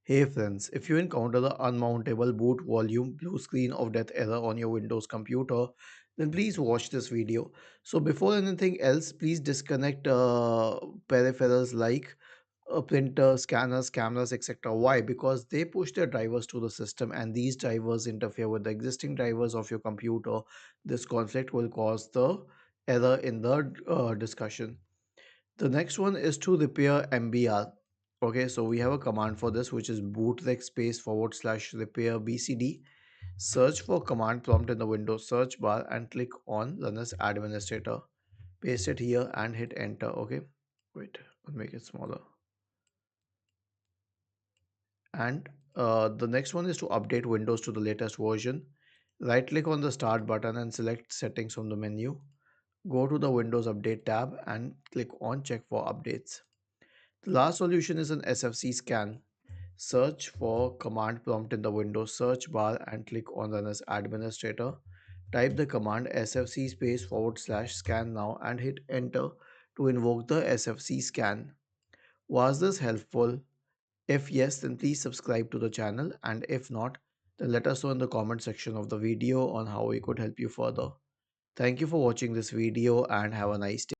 Hey friends, if you encounter the unmountable boot volume blue screen of death error on your Windows computer, then please watch this video. So before anything else, please disconnect peripherals like printers, scanners, cameras, etc. Why? Because they push their drivers to the system and these drivers interfere with the existing drivers of your computer. This conflict will cause the error in the discussion. The next one is to repair MBR. Okay, so we have a command for this which is bootrec space forward slash repair BCD. Search for command prompt in the Windows search bar and click on run as administrator. Paste it here and hit enter. Okay, wait, I'll make it smaller. And the next one is to update Windows to the latest version. Right click on the start button and select settings from the menu. Go to the Windows Update tab and click on check for updates. The last solution is an SFC scan. Search for command prompt in the Windows search bar and click on run as administrator. Type the command sfc space forward slash scan now and hit enter to invoke the SFC scan. Was this helpful? If yes, then please subscribe to the channel, and if not, then let us know in the comment section of the video on how we could help you further. Thank you for watching this video and have a nice day.